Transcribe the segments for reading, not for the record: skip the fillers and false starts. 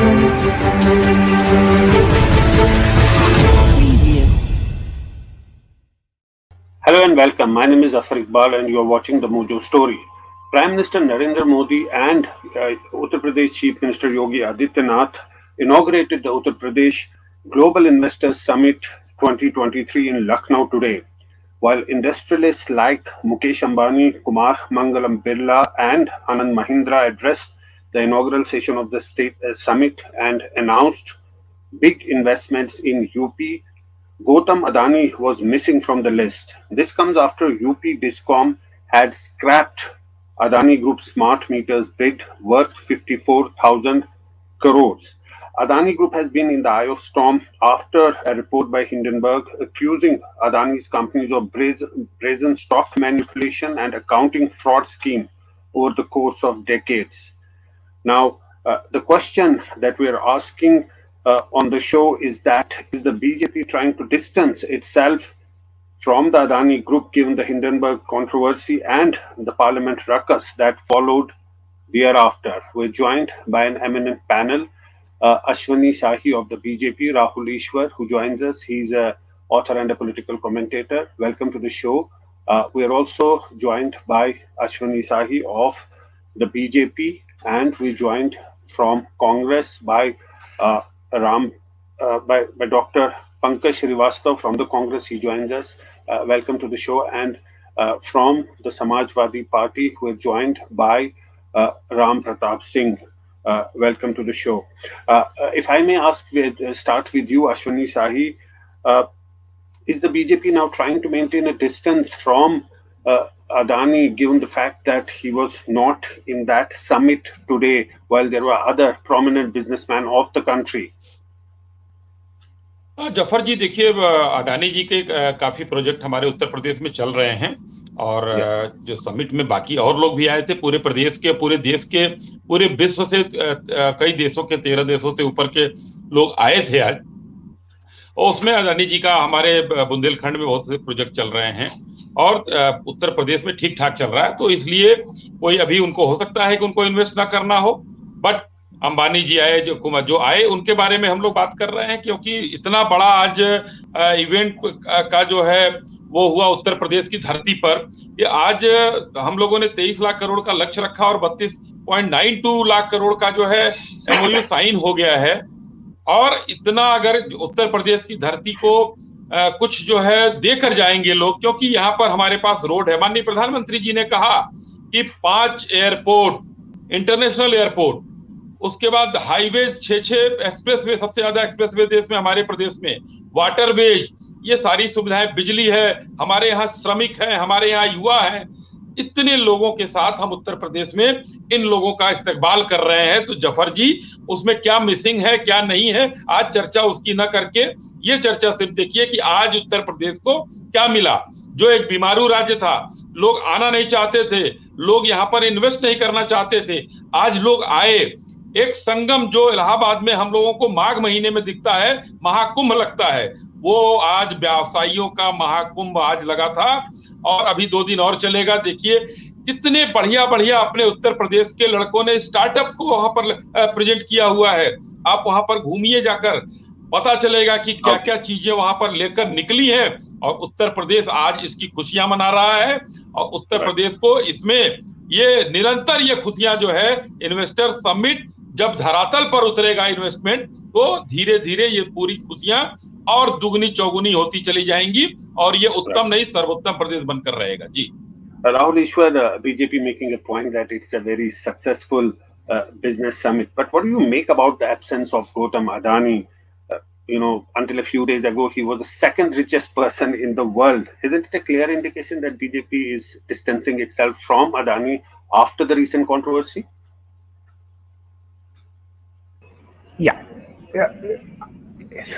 Hello and welcome. My name is Zaffar Iqbal and you are watching the Mojo Story. Prime Minister Narendra Modi and Uttar Pradesh Chief Minister Yogi Adityanath inaugurated the Uttar Pradesh Global Investors Summit 2023 in Lucknow today. While industrialists like Mukesh Ambani, Kumar, Mangalam, Birla and Anand Mahindra addressed the inaugural session of the state summit and announced big investments in UP, Gautam Adani was missing from the list. This comes after UP Discom had scrapped Adani Group smart meters bid worth 54,000 crores. Adani Group has been in the eye of storm after a report by Hindenburg accusing Adani's companies of brazen stock manipulation and accounting fraud scheme over the course of decades. Now, the question that we are asking on the show is the BJP trying to distance itself from the Adani Group given the Hindenburg controversy and the parliament ruckus that followed thereafter? We're joined by an eminent panel, Ashwini Shahi of the BJP, Rahul Eshwar, who joins us. He's an author and a political commentator. Welcome to the show. We are also joined by Ashwini Shahi of the BJP, and we joined from Congress by by Dr. Pankaj Shrivastava from the Congress. He joins us. Welcome to the show. And from the Samajwadi Party, we're joined by Pratap Singh. Welcome to the show. If I may start with you, Ashwini Shahi, is the BJP now trying to maintain a distance from Adani, given the fact that he was not in that summit today, while there were other prominent businessmen of the country? Zafar जी, देखिए, अडानी जी के काफी project हमारे उत्तर प्रदेश में चल रहे हैं और जो समिट में बाकी और लोग भी आए थे, पूरे प्रदेश के, पूरे देश के, पूरे विश्व से कई देशों के 13 देशों से ऊपर के लोग आए थे आज। और उसमें अडानी जी का हमारे बुंदेलखंड में बहुत से प्रोजेक्ट चल रहे हैं और उत्तर प्रदेश में ठीक ठाक चल रहा है, तो इसलिए कोई अभी उनको हो सकता है कि उनको इन्वेस्ट ना करना हो, बट अंबानी जी आए, जो आए उनके बारे में हम लोग बात कर रहे हैं, क्योंकि इतना बड़ा आज इवेंट का जो है वो हुआ उत्तर प्रदेश की धरती पर। ये आज हम लोगों ने 23 लाख करोड़ का लक्ष्य रखा और 32.92 लाख करोड़ का जो है एमओयू साइन हो गया है। और इतना अगर उत्तर प्रदेश की धरती को कुछ जो है देकर जाएंगे लोग, क्योंकि यहाँ पर हमारे पास रोड है। माननीय प्रधानमंत्री जी ने कहा कि 5 एयरपोर्ट, इंटरनेशनल एयरपोर्ट, उसके बाद हाईवे 6 एक्सप्रेसवे, सबसे ज्यादा एक्सप्रेसवे देश में हमारे प्रदेश में, वाटरवेज, ये सारी सुविधाएं, बिजली है, हमारे यहाँ श्रमिक हैं, हमारे यहाँ युवा हैं, इतने लोगों के साथ हम उत्तर प्रदेश में इन लोगों का इस्तेकबाल कर रहे हैं। तो जफर जी, उसमें क्या मिसिंग है, क्या नहीं है, आज चर्चा उसकी न करके ये चर्चा सिर्फ देखिए कि आज उत्तर प्रदेश को क्या मिला। जो एक बीमारू राज्य था, लोग आना नहीं चाहते थे, लोग यहाँ पर इन्वेस्ट नहीं करना चाहते थे, आज लोग आए। एक संगम जो इलाहाबाद में हम लोगों को माघ महीने में दिखता है, महाकुंभ लगता है, वो आज व्यवसायियों का महाकुंभ आज लगा था और अभी 2 दिन और चलेगा। देखिए कितने बढ़िया बढ़िया अपने उत्तर प्रदेश के लड़कों ने स्टार्टअप को वहां पर प्रेजेंट किया हुआ है। आप वहां पर घूमिए, जाकर पता चलेगा कि क्या क्या चीजें वहां पर लेकर निकली है और उत्तर प्रदेश आज इसकी खुशियां मना रहा है। और उत्तर प्रदेश को इसमें ये निरंतर ये खुशियां जो है, इन्वेस्टर समिट जब धरातल पर उतरेगा इन्वेस्टमेंट, तो धीरे धीरे ये पूरी खुशियां और दुगनी चौगुनी होती चली जाएंगी और ये उत्तम नहीं सर्वोत्तम प्रदेश बनकर रहेगा। जी Rahul Eshwar, BJP making a point that it's a very successful business summit, but what do you make about the absence of Gautam Adani? Until a few days ago he was the second richest person in the world. Isn't it a clear indication that BJP is distancing itself from Adani after the recent controversy? Yeah. Yes.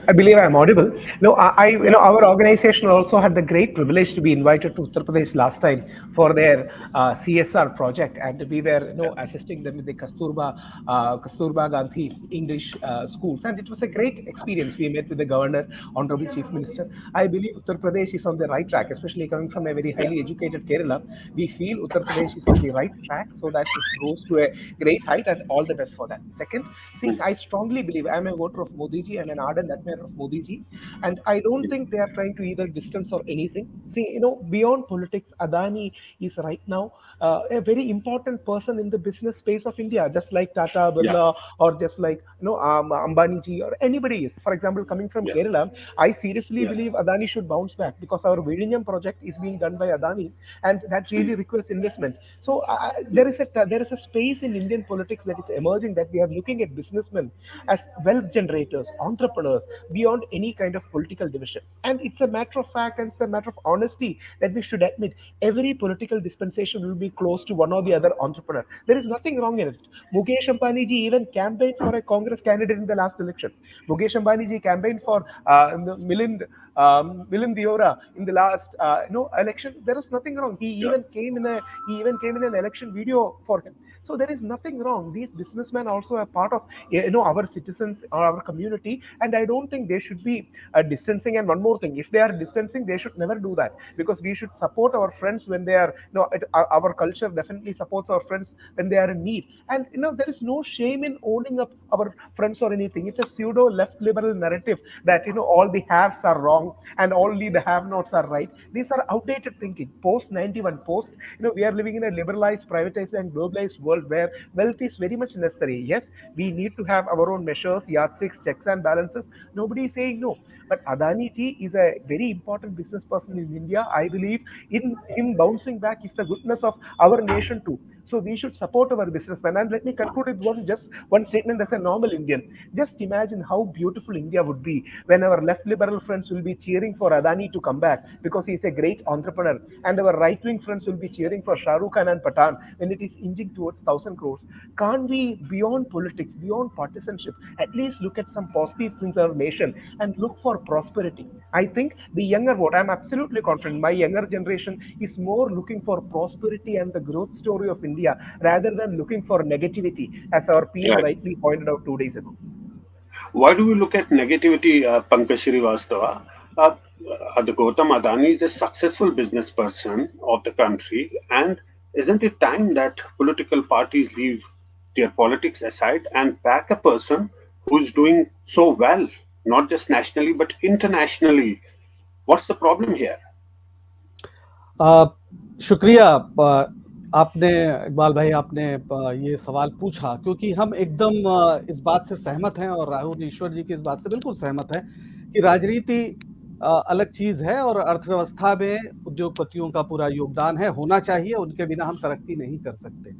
I believe I'm audible. No, our organization also had the great privilege to be invited to Uttar Pradesh last time for their CSR project, and we were, assisting them with the Kasturba Gandhi English schools, and it was a great experience. We met with the governor, honorable chief minister. I believe Uttar Pradesh is on the right track, especially coming from a very Yeah. highly educated Kerala. We feel Uttar Pradesh is on the right track so that it goes to a great height, and all the best for that. Second, see, I strongly believe I'm a voter of Modi ji. I'm an ardent admirer of Modi ji, and I don't think they are trying to either distance or anything. See, beyond politics, Adani is right now a very important person in the business space of India, just like Tata, Yeah. Birla, or just like Ambani ji or anybody is. For example, coming from Yeah. Kerala, I seriously Yeah. believe Adani should bounce back because our Vizhinjam project is being done by Adani, and that really requires investment. So there is a space in Indian politics that is emerging, that we are looking at businessmen as wealth generators, entrepreneurs, beyond any kind of political division. And it's a matter of fact, and it's a matter of honesty, that we should admit every political dispensation will be close to one or the other entrepreneur. There is nothing wrong in it. Mukesh Ambani ji even campaigned for a Congress candidate in the last election. Mukesh Ambani ji campaigned for Milind Diora in the last election. There is nothing wrong. Yeah. He even came in an election video for him. So there is nothing wrong. These businessmen also are part of our citizens or our community, and I don't think they should be distancing. And one more thing, if they are distancing, they should never do that, because we should support our friends when they are. Our culture definitely supports our friends when they are in need, and there is no shame in owning up our friends or anything. It's a pseudo left liberal narrative that all the haves are wrong and only the have-nots are right. These are outdated thinking. Post 91, we are living in a liberalized, privatized, and globalized world where wealth is very much necessary. Yes, we need to have our own measures, yardsticks, checks, and balances. Nobody is saying no. But Adani ji is a very important business person in India. I believe in him bouncing back is the goodness of our nation too. So we should support our businessmen. And let me conclude with just one statement as a normal Indian. Just imagine how beautiful India would be when our left liberal friends will be cheering for Adani to come back because he is a great entrepreneur, and our right wing friends will be cheering for Shah Rukh Khan and Pathan when it is inching towards 1,000 crores. Can't we, beyond politics, beyond partisanship, at least look at some positive things in our nation and look for prosperity? I think the younger vote, I'm absolutely confident, my younger generation is more looking for prosperity and the growth story of India rather than looking for negativity, as our PM Right. rightly pointed out 2 days ago. Why do we look at negativity, Pankaj Shrivastava? The Gautam Adani is a successful business person of the country, and isn't it time that political parties leave their politics aside and back a person who is doing so well, not just nationally but internationally? What's the problem here? शुक्रिया। आपने इकबाल भाई, आपने ये सवाल पूछा क्योंकि हम एकदम इस बात से सहमत हैं और राहुल ईश्वर जी की इस बात से बिल्कुल सहमत हैं कि राजनीति अलग चीज है और अर्थव्यवस्था में उद्योगपतियों का पूरा योगदान है, होना चाहिए, उनके बिना हम तरक्की नहीं कर सकते।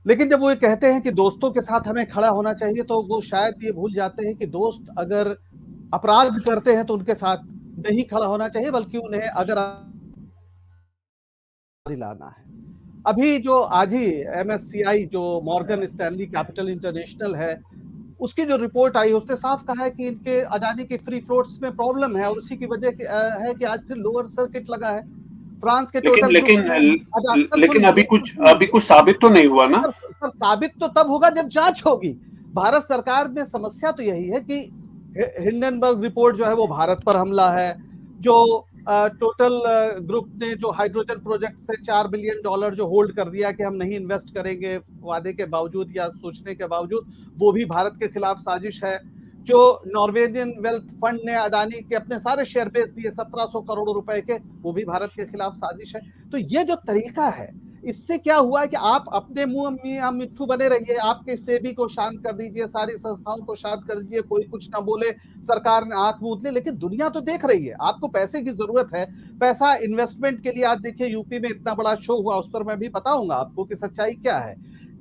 लेकिन जब वो ये कहते हैं कि दोस्तों के साथ हमें खड़ा होना चाहिए, तो वो शायद ये भूल जाते हैं कि दोस्त अगर अपराध करते हैं तो उनके साथ नहीं खड़ा होना चाहिए, बल्कि उन्हें अगर दिलाना है। अभी जो आज ही MSCI जो मॉर्गन स्टैनली कैपिटल इंटरनेशनल है, उसकी जो रिपोर्ट आई उसने साफ कहा है कि इनके अडानी के फ्री फ्लोट्स में प्रॉब्लम है और उसी की वजह है कि आज फिर लोअर सर्किट लगा है। फ्रांस के टोटल लेकिन अभी कुछ साबित तो नहीं हुआ ना सर। साबित तो तब होगा जब जांच होगी। भारत सरकार में समस्या तो यही है कि हिंडनबर्ग रिपोर्ट जो है वो भारत पर हमला है। जो टोटल ग्रुप ने जो हाइड्रोजन प्रोजेक्ट से $4 बिलियन जो होल्ड कर दिया कि हम नहीं इन्वेस्ट करेंगे वादे के बावजूद या सोचने के बावजूद, वो भी भारत के खिलाफ साजिश है। जो नॉर्वेजियन वेल्थ फंड ने अडानी के अपने सारे शेयर बेच दिए 1700 करोड़ रुपए के, वो भी भारत के खिलाफ साजिश है। तो ये जो तरीका है, इससे क्या हुआ है कि आप अपने मुंह में मिट्ठू बने रहिए, आपके सेबी को शांत कर दीजिए, सारी संस्थाओं को शांत कर दीजिए, कोई कुछ ना बोले, सरकार ने आंख मूंद ले, लेकिन दुनिया तो देख रही है। आपको पैसे की जरूरत है, पैसा इन्वेस्टमेंट के लिए। आज देखिए यूपी में इतना बड़ा शो हुआ, उस पर मैं भी बताऊंगा आपको कि सच्चाई क्या है।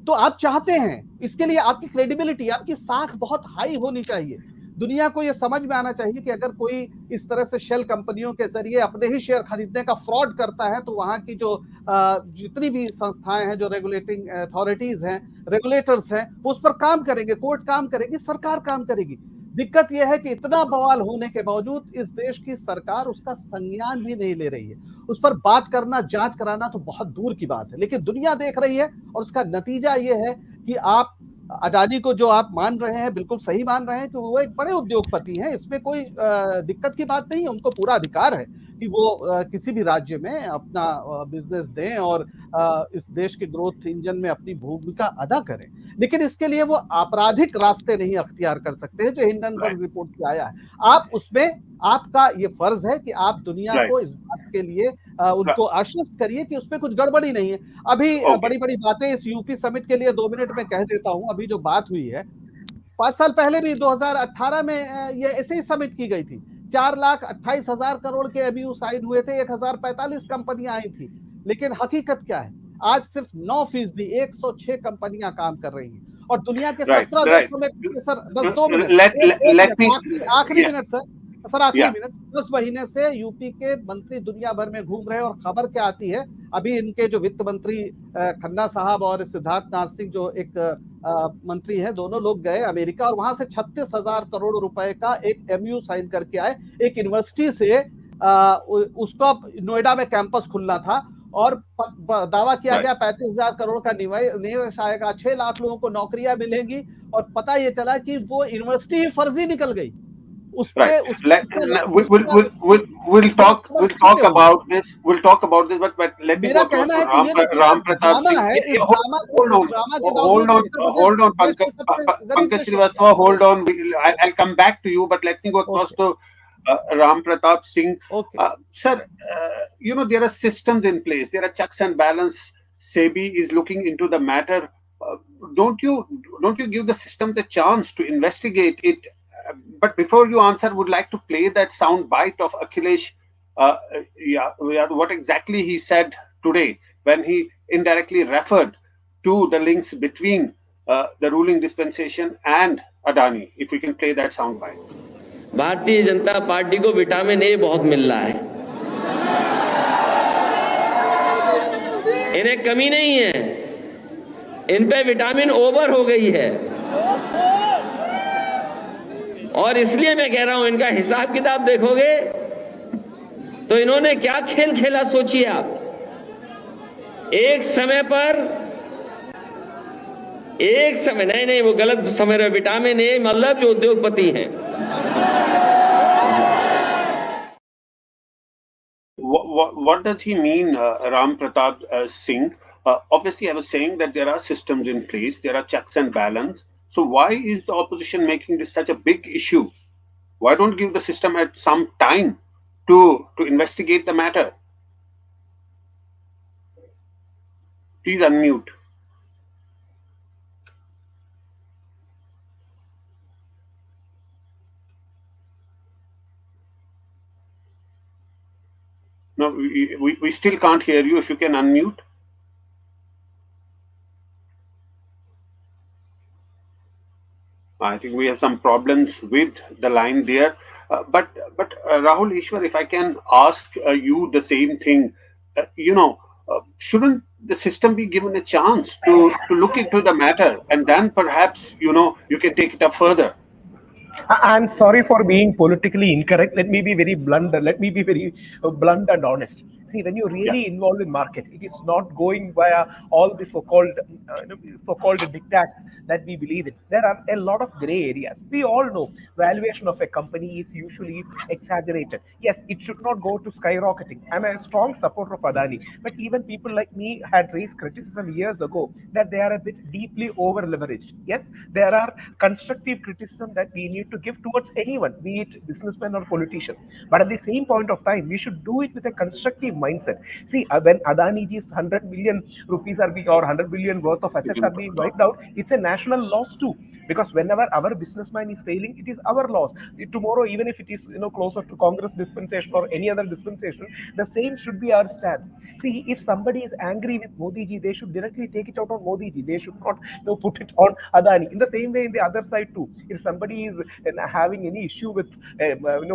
तो आप चाहते हैं, इसके लिए आपकी क्रेडिबिलिटी, आपकी साख बहुत हाई होनी चाहिए। दुनिया को यह समझ में आना चाहिए कि अगर कोई इस तरह से शेल कंपनियों के जरिए अपने ही शेयर खरीदने का फ्रॉड करता है, तो वहां की जो जितनी भी संस्थाएं हैं, जो रेगुलेटिंग अथॉरिटीज हैं, रेगुलेटर्स हैं, वो उस पर काम करेंगे, कोर्ट काम करेगी, सरकार काम करेगी। दिक्कत यह है कि इतना बवाल होने के बावजूद इस देश की सरकार उसका संज्ञान भी नहीं ले रही है। उस पर बात करना, जांच कराना तो बहुत दूर की बात है, लेकिन दुनिया देख रही है और उसका नतीजा यह है कि आप अडानी को जो आप मान रहे हैं, बिल्कुल सही मान रहे हैं कि वो एक बड़े उद्योगपति हैं, इसमें कोई दिक्कत की बात नहीं है। उनको पूरा अधिकार है कि वो किसी भी राज्य में अपना बिजनेस दें और इस देश के ग्रोथ इंजन में अपनी भूमिका अदा करें, लेकिन इसके लिए वो आपराधिक रास्ते नहीं अख्तियार कर सकते हैं जो हिंडनबर्ग रिपोर्ट से आया है। आप उसमें, आपका ये फर्ज है कि आप दुनिया को इस बात के लिए उनको आश्वस्त करिए कि उसमें कुछ गड़बड़ी नहीं है। अभी बड़ी बड़ी बातें इस यूपी समिट के लिए 2 मिनट में कह देता हूं। अभी जो बात हुई है, 5 साल पहले भी 2018 में ये ऐसे ही समिट की गई थी। 4,28,000 करोड़ के एमयू साइन हुए थे, 1,045 कंपनियां आई थी, लेकिन हकीकत क्या है? आज सिर्फ 9%, 106 कंपनियां काम कर रही हैं और दुनिया के 17 देशों में। सर बस 2 मिनट, आखिरी मिनट सर आखिरी मिनट। 10 महीने से यूपी के मंत्री दुनिया भर में घूम रहे हैं और खबर क्या आती है, अभी इनके जो वित्त मंत्री खन्ना साहब और सिद्धार्थ नाथ सिंह जो एक मंत्री हैं, दोनों लोग गए अमेरिका और वहां से 36,000 करोड़ रुपए का एक एमयू साइन करके आए। एक यूनिवर्सिटी से उसका नोएडा में कैंपस खुलना था और दावा किया गया 35,000 करोड़ का निवेश आएगा, 6 लाख लोगों को नौकरियां मिलेंगी, और पता ये चला कि वो यूनिवर्सिटी ही फर्जी निकल गई। Right. We'll talk about this. But let me go to Ram Pratap Singh. Hold on, Pankaj Shrivastava. Hold on. I'll come back to you, but let me go across to Ram Pratap Singh. Sir, there are systems in place. There are checks and balance. SEBI is looking into the matter. Don't you give the systems a chance to investigate it? But before you answer, would like to play that sound bite of Akhilesh. What exactly he said today when he indirectly referred to the links between the ruling dispensation and Adani. If we can play that sound bite. Bharatiya Janata party को vitamin A बहुत मिल रहा है, इन्हें कमी नहीं है, इन पे vitamin over हो गई है। और इसलिए मैं कह रहा हूं, इनका हिसाब किताब देखोगे तो इन्होंने क्या खेल खेला सोचिए आप। एक समय नहीं, वो गलत समझ रहे। विटामिन ए मतलब जो उद्योगपति हैं। What does he mean, Ram Pratap Singh? Obviously, I was saying that there are systems in place, there are checks and balance. So why is the opposition making this such a big issue? Why don't give the system at some time to investigate the matter? Please unmute. No, we still can't hear you. If you can unmute. I think we have some problems with the line there. But Rahul, Eshwar, if I can ask you the same thing, shouldn't the system be given a chance to look into the matter, and then perhaps you can take it up further? I'm sorry for being politically incorrect. Let me be very blunt. Let me be very blunt and honest. See, when you're really involved in market, it is not going via all the so-called diktats that we believe in. There are a lot of gray areas. We all know valuation of a company is usually exaggerated. Yes, it should not go to skyrocketing. I'm a strong supporter of Adani, but even people like me had raised criticism years ago that they are a bit deeply over leveraged. Yes, there are constructive criticism that we need to give towards anyone, be it businessman or politician. But at the same point of time, we should do it with a constructive mindset. See, when Adani ji's 100 billion rupees are being, or 100 billion worth of assets are being wiped out, it's a national loss too. Because whenever our businessman is failing, it is our loss. Tomorrow, even if it is closer to Congress dispensation or any other dispensation, the same should be our stand. See, if somebody is angry with Modi ji, they should directly take it out on Modi ji. They should not put it on Adani. In the same way, in the other side too, if somebody is having any issue with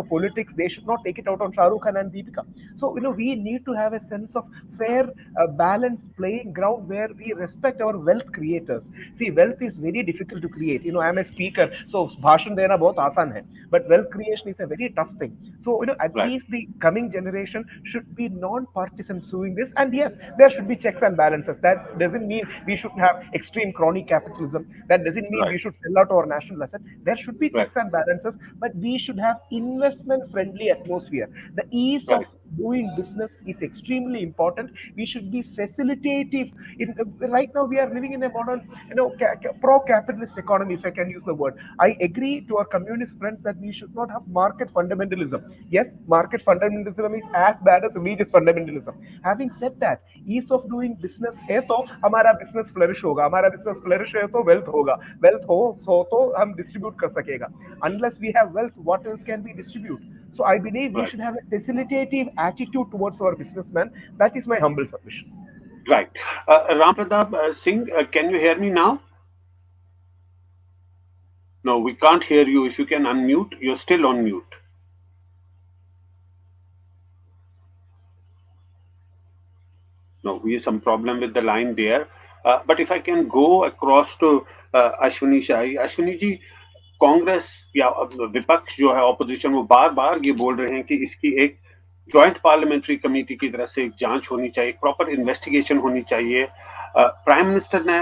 politics, they should not take it out on Shah Rukh Khan and Deepika. So we need need to have a sense of fair, balanced playing ground where we respect our wealth creators. See, wealth is very difficult to create. I am a speaker, so bhashan dena bahut aasan hai, but wealth creation is a very tough thing. So, at Right. least the coming generation should be non-partisan doing this. And yes, there should be checks and balances. That doesn't mean we should have extreme crony capitalism. That doesn't mean we Right. should sell out our national asset. There should be Right. checks and balances, but we should have investment-friendly atmosphere. The ease of Right. doing business is extremely important. We should be facilitative. Right now, we are living in a modern, pro-capitalist economy, if I can use the word. I agree to our communist friends that we should not have market fundamentalism. Yes, market fundamentalism is as bad as religious fundamentalism. Having said that, ease of doing business है तो हमारा business flourish होगा, हमारा business flourish है तो wealth होगा, wealth हो सो तो हम distribute कर सकेगा. Unless we have wealth, what else can we distribute? So I believe we Right. should have a facilitative attitude towards our businessmen. That is my humble submission. Right. Ram Pratap Singh, can you hear me now? No, we can't hear you. If you can unmute, you're still on mute. No, we have some problem with the line there. But if I can go across to Ashwini Shahi. Ashwini जी, कांग्रेस या विपक्ष जो है opposition, वो बार बार ये बोल रहे हैं कि इसकी एक जॉइंट पार्लियामेंट्री कमेटी की तरफ से एक जांच होनी चाहिए, प्रॉपर इन्वेस्टिगेशन होनी चाहिए. प्राइम मिनिस्टर ने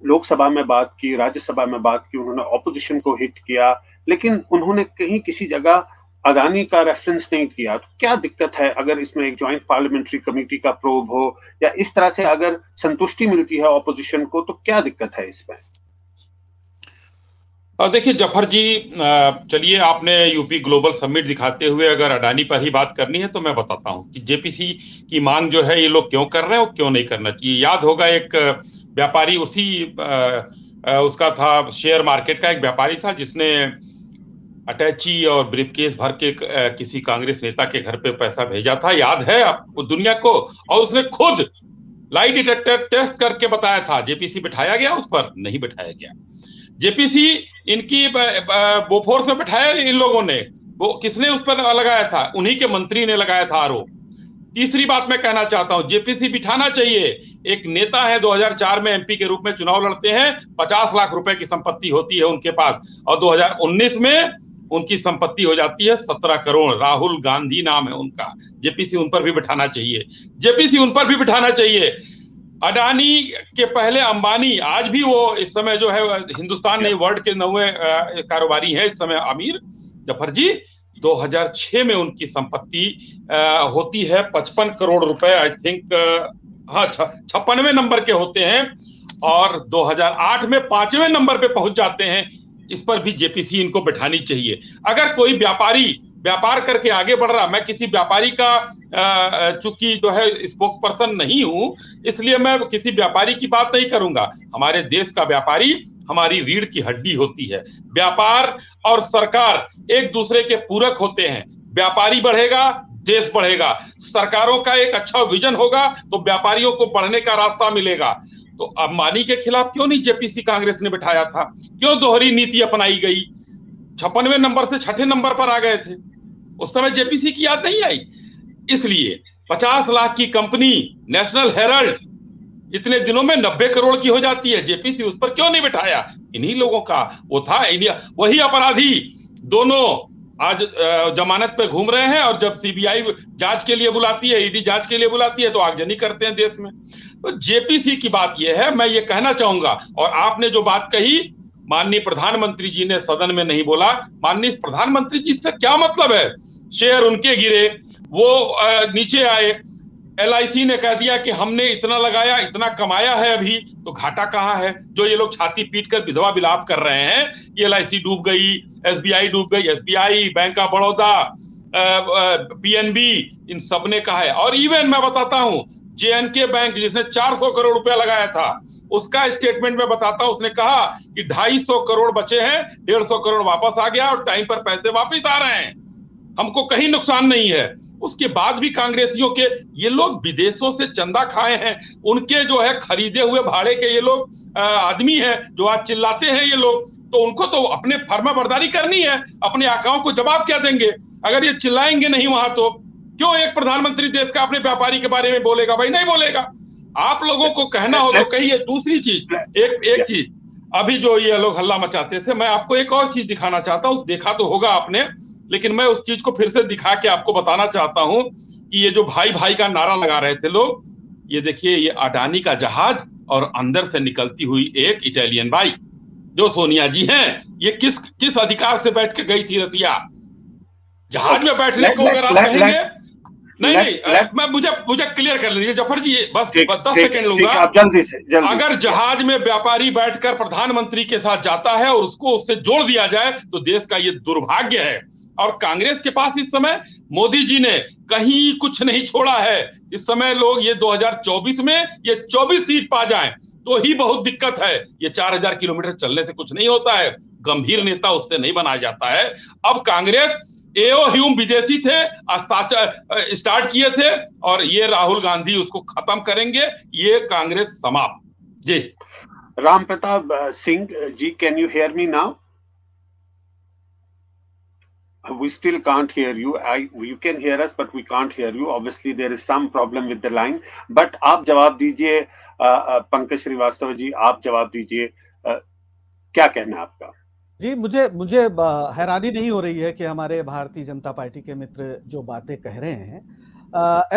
लोकसभा में बात की, राज्यसभा में बात की, उन्होंने ऑपोजिशन को हिट किया, लेकिन उन्होंने कहीं किसी जगह अदानी का रेफरेंस नहीं किया. तो क्या दिक्कत है अगर इसमें एक जॉइंट पार्लियामेंट्री कमेटी का प्रोब हो, या इस तरह से अगर संतुष्टि मिलती है ऑपोजिशन को, तो क्या दिक्कत है इसमें? देखिए जफर जी, चलिए आपने यूपी ग्लोबल समिट दिखाते हुए अगर अडानी पर ही बात करनी है तो मैं बताता हूं कि जेपीसी की मांग जो है ये लोग क्यों कर रहे हैं और क्यों नहीं करना चाहिए. याद होगा एक व्यापारी उसका था, शेयर मार्केट का एक व्यापारी था जिसने अटैची और ब्रीफकेस भर के किसी कांग्रेस नेता के घर पे पैसा भेजा था, याद है आपको दुनिया को, और उसने खुद लाई डिटेक्टर टेस्ट करके बताया था. जेपीसी बिठाया गया उस पर? नहीं बिठाया गया. जेपीसी इनकी बोफोर्स में बिठाया इन लोगों ने, वो किसने उस पर लगाया था? उन्हीं के मंत्री ने लगाया था आरोप. तीसरी बात मैं कहना चाहता हूं, जेपीसी बिठाना चाहिए. एक नेता है, 2004 में एमपी के रूप में चुनाव लड़ते हैं, 50 लाख रुपए की संपत्ति होती है उनके पास, और 2019 में उनकी संपत्ति हो जाती है 17 करोड़. राहुल गांधी नाम है उनका. जेपीसी उन पर भी बिठाना चाहिए, जेपीसी उन पर भी बिठाना चाहिए. अडानी के पहले अंबानी, आज भी वो इस समय जो है हिंदुस्तान नहीं वर्ल्ड के 9वें कारोबारी हैं इस समय अमीर. जफर जी, 2006 में उनकी संपत्ति होती है 55 करोड़ रुपए, आई थिंक. हाँ, 56वें नंबर के होते हैं, और 2008 में 5वें नंबर पे पहुंच जाते हैं. इस पर भी जेपीसी इनको बिठानी चाहिए. अगर कोई व्यापारी व्यापार करके आगे बढ़ रहा, मैं किसी व्यापारी का चूंकि जो है स्पोक्स पर्सन नहीं हूं, इसलिए मैं किसी व्यापारी की बात नहीं करूंगा. हमारे देश का व्यापारी हमारी रीढ़ की हड्डी होती है. व्यापार और सरकार एक दूसरे के पूरक होते हैं. व्यापारी बढ़ेगा, देश बढ़ेगा. सरकारों का एक अच्छा विजन होगा तो व्यापारियों को बढ़ने का रास्ता मिलेगा. तो अंबानी के खिलाफ क्यों नहीं जेपीसी कांग्रेस ने बिठाया था? क्यों दोहरी नीति अपनाई गई? 56वें नंबर से 6ठे नंबर पर आ गए थे. उस समय जेपीसी की याद नहीं आई. इसलिए 50 लाख की कंपनी नेशनल हेराल्ड इतने दिनों में 90 करोड़ की हो जाती है. जेपीसी उस पर क्यों नहीं बिठाया? इन्हीं लोगों का वो था. वही अपराधी दोनों आज जमानत पे घूम रहे हैं, और जब सीबीआई जांच के लिए बुलाती है, ईडी जांच के लिए बुलाती है, तो आगजनी करते हैं देश में. तो जेपीसी की बात यह है, मैं ये कहना चाहूंगा. और आपने जो बात कही, माननीय प्रधानमंत्री जी ने सदन में नहीं बोला. माननीय प्रधानमंत्री जी से क्या मतलब है? शेयर उनके गिरे, वो नीचे आए. एलआईसी ने कह दिया कि हमने इतना लगाया, इतना कमाया है, अभी तो घाटा कहाँ है? जो ये लोग छाती पीट कर विधवा विलाप कर रहे हैं कि एलआईसी डूब गई, एसबीआई डूब गई. SBI, Bank of Baroda, PNB, इन सब ने कहा है. और इवन मैं बताता हूं, जेएनके बैंक जिसने 400 करोड़ रुपया लगाया था, उसका स्टेटमेंट में बताता हूं. उसने कहा कि 250 करोड़ बचे हैं, 150 करोड़ वापस आ गया और टाइम पर पैसे वापस आ रहे हैं, हमको कहीं नुकसान नहीं है. उसके बाद भी कांग्रेसियों के ये लोग विदेशों से चंदा खाए हैं, उनके जो है खरीदे हुए भाड़े के ये लोग आदमी हैं जो आज चिल्लाते हैं ये लोग. तो उनको तो अपने फर्मा बरदारी करनी है, अपने आकाओं को जवाब क्या देंगे अगर ये चिल्लाएंगे नहीं वहां? तो क्यों एक प्रधानमंत्री देश का अपने व्यापारी के बारे में बोलेगा? भाई नहीं बोलेगा। आप लोगों को कहना हो तो कहिए। दूसरी चीज, एक चीज, अभी जो ये लोग हल्ला मचाते थे, मैं आपको एक और चीज दिखाना चाहता हूँ। देखा तो होगा आपने, लेकिन मैं उस चीज को फिर से दिखा के आपको बताना चाहता हूँ कि ये जो भाई भाई का नारा लगा रहे थे लोग, ये देखिए, ये अडानी का जहाज और अंदर से निकलती हुई एक इटालियन बाई जो सोनिया जी हैं, ये किस अधिकार से बैठ के गई थी रसिया? जहाज में बैठने को अगर आप कहेंगे, नहीं, मैं मुझे क्लियर कर लीजिए जफर जी, बस 10 सेकंड लूंगा। आप जल्दी से अगर जहाज में व्यापारी बैठकर प्रधानमंत्री के साथ जाता है और उसको उससे जोड़ दिया जाए तो देश का ये दुर्भाग्य है। और कांग्रेस के पास इस समय मोदी जी ने कहीं कुछ नहीं छोड़ा है। इस समय लोग ये 2024 में ये 24 सीट पा जाएं तो ही बहुत दिक्कत है। ये 4000 किलोमीटर चलने से कुछ नहीं होता है। गंभीर नेता उससे नहीं बनाया जाता है। अब कांग्रेस एओ ह्यूम विदेशी थे, स्टार्ट किए थे, और ये राहुल गांधी उसको खत्म करेंगे। ये कांग्रेस समाप्त। Ji Ram Pratap Singh ji, can you hear me now? We still can't hear you. You can hear us, but we can't hear you. Obviously, there is some problem with the line. But आप जवाब दीजिए, पंकज श्रीवास्तव जी, आप जवाब दीजिए। क्या कहना है आपका? जी, मुझे हैरानी नहीं हो रही है कि हमारे भारतीय जनता पार्टी के मित्र जो बातें कह रहे हैं,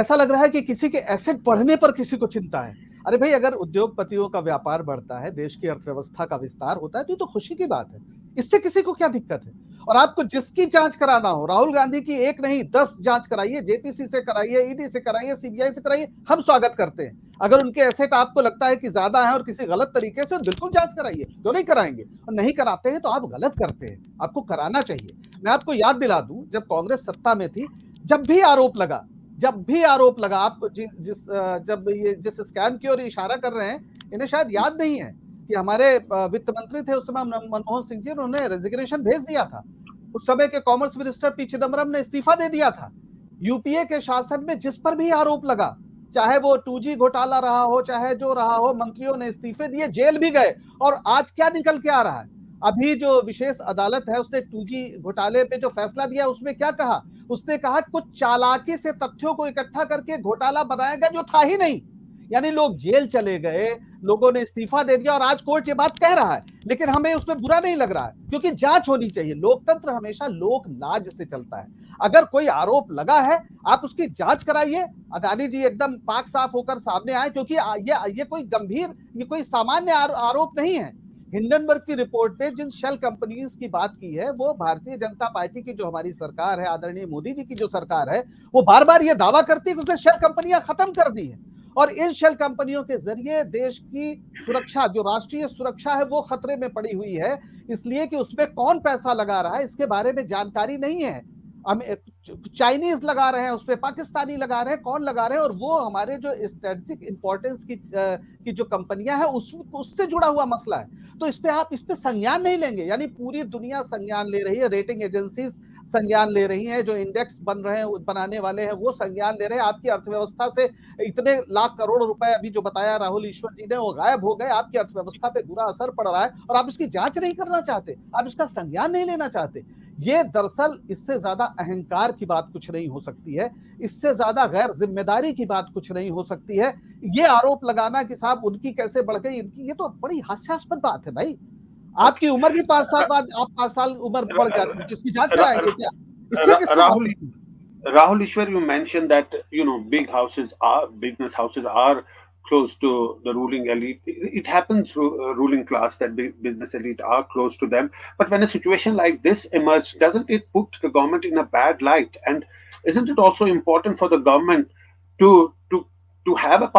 ऐसा लग रहा है कि किसी के एसेट बढ़ने पर किसी को चिंता है। अरे भाई, अगर उद्योगपतियों का व्यापार बढ़ता है, देश की अर्थव्यवस्था का विस्तार होता है, तो ये तो खुशी की बात है। इससे किसी को क्या दिक्कत है? और आपको जिसकी जांच कराना हो, राहुल गांधी की एक नहीं 10 जांच कराइए, जेपीसी से कराइए, ईडी से कराइए, सीबीआई से कराइए, हम स्वागत करते हैं। अगर उनके एसेट आपको लगता है कि ज्यादा है और किसी गलत तरीके से, बिल्कुल जांच कराइए, क्यों नहीं कराएंगे? और नहीं कराते हैं तो आप गलत करते हैं, आपको कराना चाहिए। मैं आपको याद दिला दूं, जब कांग्रेस सत्ता में थी, जब भी आरोप लगा, आपको जब ये जिस स्कैम की ओर इशारा कर रहे हैं, इन्हें शायद याद नहीं है कि हमारे वित्त मंत्री थे उस समय मनमोहन सिंह जी, उन्होंने रेजिग्नेशन भेज दिया था। उस समय के कॉमर्स मिनिस्टर पी चिदम्बरम ने इस्तीफा दे दिया था। यूपीए के शासन में जिस पर भी आरोप लगा, चाहे वो 2G घोटाला रहा हो, चाहे जो रहा हो, मंत्रियों ने इस्तीफे दिए, जेल भी गए। और आज क्या निकल के आ रहा है? अभी जो विशेष अदालत है, उसने 2G घोटाले पे जो फैसला दिया, उसमें क्या कहा? उसने कहा कुछ चालाकी से तथ्यों को इकट्ठा करके घोटाला बनाया गया जो था ही नहीं। यानी लोग जेल चले गए, लोगों ने इस्तीफा दे दिया, और आज कोर्ट ये बात कह रहा है। लेकिन हमें उसमें बुरा नहीं लग रहा है, क्योंकि जांच होनी चाहिए। लोकतंत्र हमेशा लोक लाज से चलता है। अगर कोई आरोप लगा है, आप उसकी जांच कराइए। अडानी जी एकदम पाक साफ होकर सामने आए, क्योंकि ये कोई गंभीर, ये कोई सामान्य आरोप नहीं है। हिंडनबर्ग की रिपोर्ट पे जिन शेल कंपनीज की बात की है, वो भारतीय जनता पार्टी की जो हमारी सरकार है, आदरणीय मोदी जी की जो सरकार है, वो बार बार ये दावा करती है कि उसने शेल कंपनियां खत्म कर दी है। और इन शेल कंपनियों के जरिए देश की सुरक्षा, जो राष्ट्रीय सुरक्षा है, वो खतरे में पड़ी हुई है। इसलिए कि उसमें कौन पैसा लगा रहा है, इसके बारे में जानकारी नहीं है। चाइनीज लगा रहे हैं उसपे, पाकिस्तानी लगा रहे हैं, कौन लगा रहे हैं, और वो हमारे जो स्ट्रेटेजिक इंपॉर्टेंस की जो कंपनियां हैं, उससे जुड़ा हुआ मसला है। तो आप इस पे संज्ञान नहीं लेंगे। यानी पूरी दुनिया संज्ञान ले रही है, रेटिंग एजेंसीज संज्ञान ले रही हैं, जो इंडेक्स बनाने वाले हैं वो संज्ञान ले रहे हैं। आपकी अर्थव्यवस्था से इतने लाख करोड़ रुपए, अभी जो बताया राहुल ईश्वर जी ने, वो गायब हो गए। आपकी अर्थव्यवस्था पे बुरा असर पड़ रहा है और आप इसकी जांच नहीं करना चाहते, आप इसका संज्ञान नहीं लेना चाहते। ये दरअसल इससे ज्यादा अहंकार की बात कुछ नहीं हो सकती है, इससे ज्यादा गैर जिम्मेदारी की बात कुछ नहीं हो सकती है। ये आरोप लगाना कि साहब उनकी कैसे बढ़ गई, इनकी, ये तो बड़ी हास्यास्पद बात है भाई। आपकी उम्र भी 5 साल बाद, आप 5 साल उम्र बढ़ जाती है, इसकी जांच कराएंगे क्या? Rahul Eshwar, you mentioned that business houses are close to the ruling elite. It happens through ruling class that business elite are close to them. But when a situation like this emerges, doesn't it put the government in a bad light? And isn't it also important for the government to have a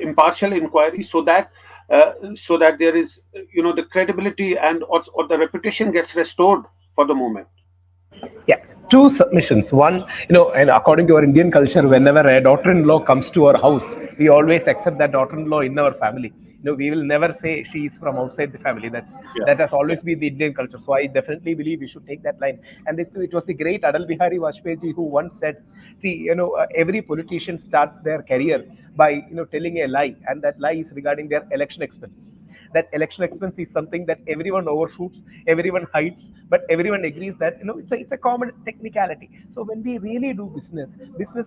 impartial inquiry so that there is, the credibility and or the reputation gets restored for the moment? Yeah, two submissions. One, and according to our Indian culture, whenever a daughter-in-law comes to our house, we always accept that daughter-in-law in our family. We will never say she is from outside the family. That has always been the Indian culture. So I definitely believe we should take that line. And it was the great Atal Bihari Vajpayee who once said, see, every politician starts their career by telling a lie, and that lie is regarding their election expense. that election expense is something that everyone overshoots, everyone hides, but everyone agrees that it's a common technicality. So when we really do business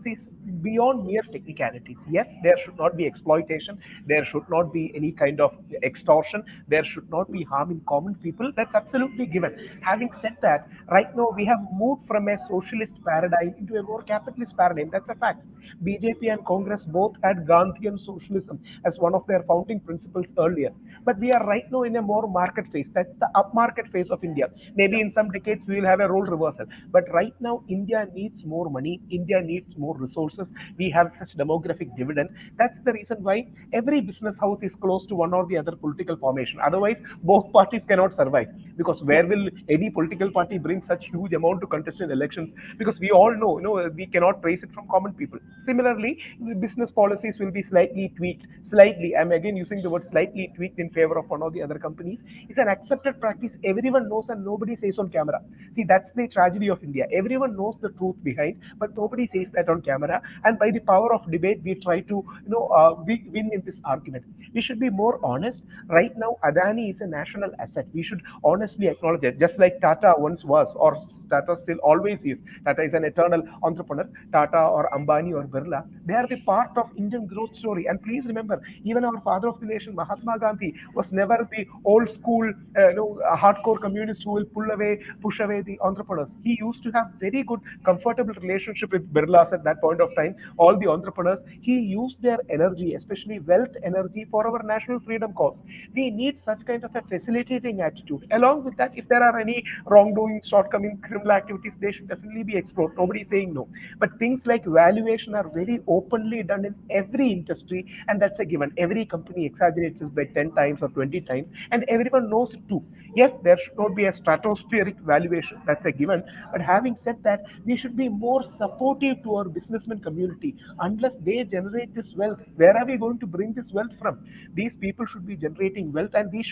is beyond mere technicalities. Yes, there should not be exploitation, there should not be any kind of extortion, there should not be harming common people. That's absolutely given. Having said that, right now we have moved from a socialist paradigm into a more capitalist paradigm. That's a fact. BJP and Congress both had Gandhian socialism as one of their founding principles earlier. But we are right now in a more market phase. That's the upmarket phase of India. Maybe in some decades we will have a role reversal. But right now, India needs more money. India needs more resources. We have such demographic dividend. That's the reason why every business house is close to one or the other political formation. Otherwise, both parties cannot survive. Because where will any political party bring such huge amount to contest in elections? Because we all know, we cannot trace it from common people. Similarly, business policies will be slightly tweaked. Slightly, I'm again using the word slightly tweaked in favor of one or the other companies. It's an accepted practice. Everyone knows and nobody says on camera. See, that's the tragedy of India. Everyone knows the truth behind, but nobody says that on camera. And by the power of debate, we try to, win in this argument. We should be more honest. Right now, Adani is a national asset. We should honestly acknowledge it. Just like Tata once was, or Tata still always is. Tata is an eternal entrepreneur. Tata or Ambani or Birla, they are the part of Indian growth story. And please remember, even our father of the nation, Mahatma Gandhi, was never the old school, hardcore communist who will push away the entrepreneurs. He used to have very good, comfortable relationship with Birlas at that point of time. All the entrepreneurs, he used their energy, especially wealth energy, for our national freedom cause. We need such kind of a facilitating attitude. Along with that, if there are any wrongdoing, shortcoming, criminal activities, they should definitely be explored. Nobody is saying no. But things like valuation are very openly done in every industry, and that's a given. Every company exaggerates it by 10 times or 20 times, and everyone knows it too. Yes, there should not be a stratospheric valuation, that's a given. But having said that, we should be more supportive to our businessman community. Unless they generate this wealth, where are we going to bring this wealth from? These people should be generating wealth, and these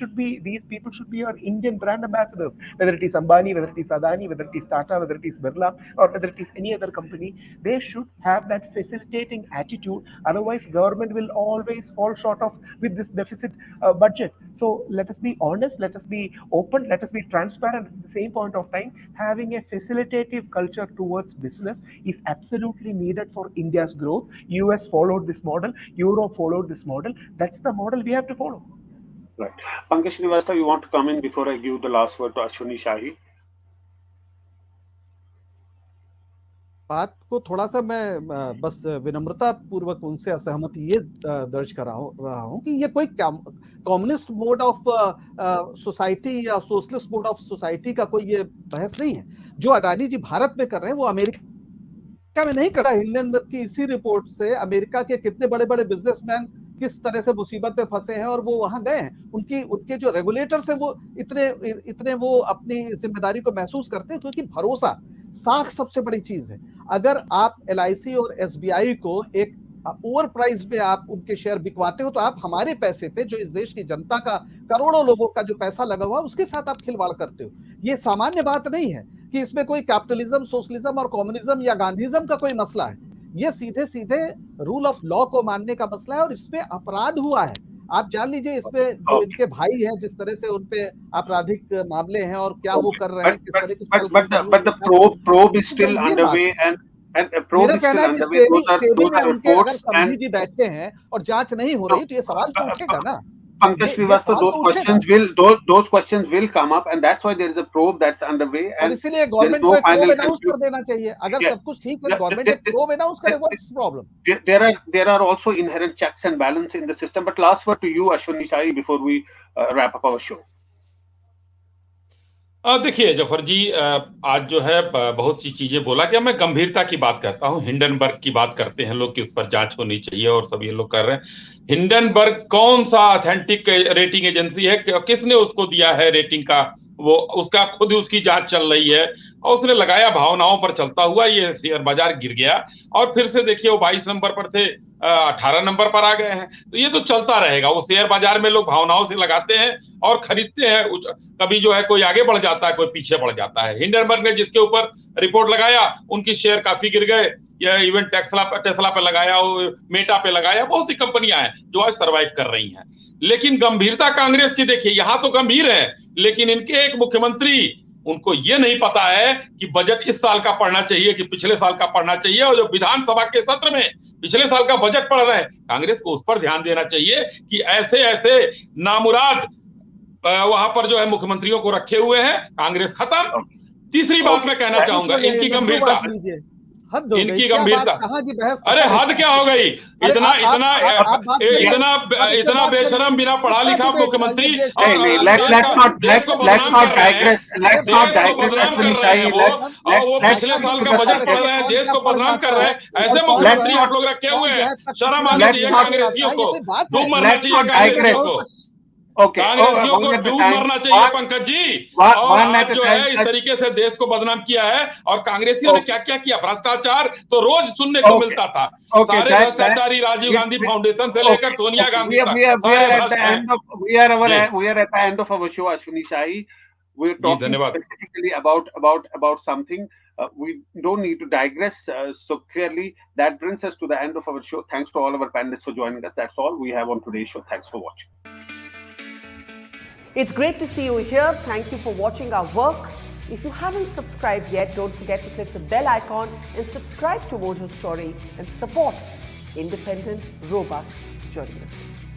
people should be our Indian brand ambassadors. Whether it is Ambani, whether it is Adani, whether it is Tata, whether it is Birla, or whether it is any other company, they should have that facilitating attitude. Otherwise, government will always fall short of with this deficit budget. So let us be honest, let us be open, let us be transparent. At the same point of time, having a facilitative culture towards business is absolutely needed for India's growth. US followed this model, Europe followed this model. That's the model we have to follow. Right. Pankaj Shrivastava, you want to come in before I give the last word to Ashwini Shahi? बात को थोड़ा सा मैं बस विनम्रता पूर्वक उनसे असहमति ये दर्ज कर रहा हूं कि ये कोई कम्युनिस्ट मोड ऑफ सोसाइटी या सोशलिस्ट मोड ऑफ सोसाइटी का कोई ये बहस नहीं है। जो अडानी जी भारत में कर रहे हैं वो अमेरिका में नहीं कर रहा। हिंडनबर्ग की इसी रिपोर्ट से अमेरिका के कितने बड़े बड़े बिजनेसमैन किस तरह से मुसीबत में फंसे हैं और वो वहां गए हैं। उनके जो रेगुलेटर्स हैं वो इतने वो अपनी जिम्मेदारी को महसूस करते हैं, क्योंकि भरोसा साख सबसे बड़ी चीज है। अगर आप LIC और SBI को एक ओवर प्राइस पे आप उनके शेयर बिकवाते हो तो आप हमारे पैसे पे, जो इस देश की जनता का, करोड़ों लोगों का जो पैसा लगा हुआ, उसके साथ आप खिलवाड़ करते हो। ये सामान्य बात नहीं है कि इसमें कोई कैपिटलिज्म, सोशलिज्म और कम्युनिज्म या गांधीज्म का कोई मसला है। ये सीधे सीधे रूल ऑफ लॉ को मानने का मसला है और इसमें अपराध हुआ है। आप जान लीजिए इसमें जो इनके भाई हैं, जिस तरह से उनपे आपराधिक मामले हैं और क्या वो कर रहे हैं, किस तरह के but the probe is still underway and a probe is still underway. Those are reports and जी बैठे हैं और जांच नहीं हो रही, तो ये सवाल तो उठेगा ना। Pankaj Shrivastava, those questions will come up, and that's why there is a probe that's underway. And इसीलिए गवर्नमेंट को प्रोब अनाउंस कर देना चाहिए। अगर सब कुछ ठीक है, गवर्नमेंट एक प्रोब अनाउंस करे, what's the problem? There are also inherent checks and balance in the system. But last word to you, Ashwini Shahi, before we wrap up our show. देखिए जफर जी, आज जो है बहुत सी चीजें बोला कि मैं गंभीरता की बात करता हूं। हिंडनबर्ग की बात करते हैं लोग कि उस पर जांच होनी चाहिए और सब ये लोग कर रहे हैं। हिंडनबर्ग कौन सा ऑथेंटिक रेटिंग एजेंसी है? किसने उसको दिया है रेटिंग का? वो उसका खुद उसकी जांच चल रही है और उसने लगाया भावनाओं पर चलता हुआ, ये शेयर बाजार गिर गया और फिर से देखिए वो 22 नंबर पर थे, 18 नंबर पर आ गए हैं। तो ये तो चलता रहेगा। वो शेयर बाजार में लोग भावनाओं से लगाते हैं और खरीदते हैं। कभी जो है कोई आगे बढ़ जाता है, कोई पीछे बढ़ जाता है। हिंडनबर्ग ने जिसके ऊपर रिपोर्ट लगाया उनकी शेयर काफी गिर गए। या इवन टेस्ला पे लगाया, मेटा पे लगाया, बहुत सी कंपनियां हैं जो आज सर्वाइव कर रही हैं। लेकिन गंभीरता कांग्रेस की देखिए, यहां तो गंभीर है, लेकिन इनके एक मुख्यमंत्री, उनको ये नहीं पता है कि बजट इस साल का पढ़ना चाहिए कि पिछले साल का पढ़ना चाहिए, और जो विधानसभा के सत्र में पिछले साल का बजट पढ़ रहे हैं, कांग्रेस को उस पर ध्यान देना चाहिए कि ऐसे ऐसे नामुराद वहां पर जो है मुख्यमंत्रियों को रखे हुए हैं। कांग्रेस खत्म। तीसरी बात मैं कहना चाहूंगा, इनकी गंभीरता, इनकी गंभीरता, अरे हद क्या हो गई, इतना बेशरम बिना पढ़ा लिखा मुख्यमंत्री, वो पिछले साल का बजट पढ़ रहे हैं, देश को बदनाम कर रहे हैं। ऐसे मुख्यमंत्री आप लोग रखे हुए हैं, शर्म आनी चाहिए कांग्रेसियों को, डूब मरना चाहिए कांग्रेसियों को, कांग्रेसियों को डूब मरना चाहिए पंकज जी। और आप जो है इस तरीके से देश को बदनाम किया है, और कांग्रेसियों ने क्या क्या किया, भ्रष्टाचार तो रोज सुनने को मिलता था, सारे भ्रष्टाचारी राजीव गांधी फाउंडेशन से लेकर सोनिया गांधी तक। We are at the end of our show, Ashwini Shahi. We're talking specifically about something. We don't need to digress so clearly. That brings us to the end of our show. Thanks to all our panelists for joining us. That's all we have on today's show. Thanks for watching. It's great to see you here. Thank you for watching our work. If you haven't subscribed yet, don't forget to click the bell icon and subscribe to Mojo Story and support independent, robust journalism.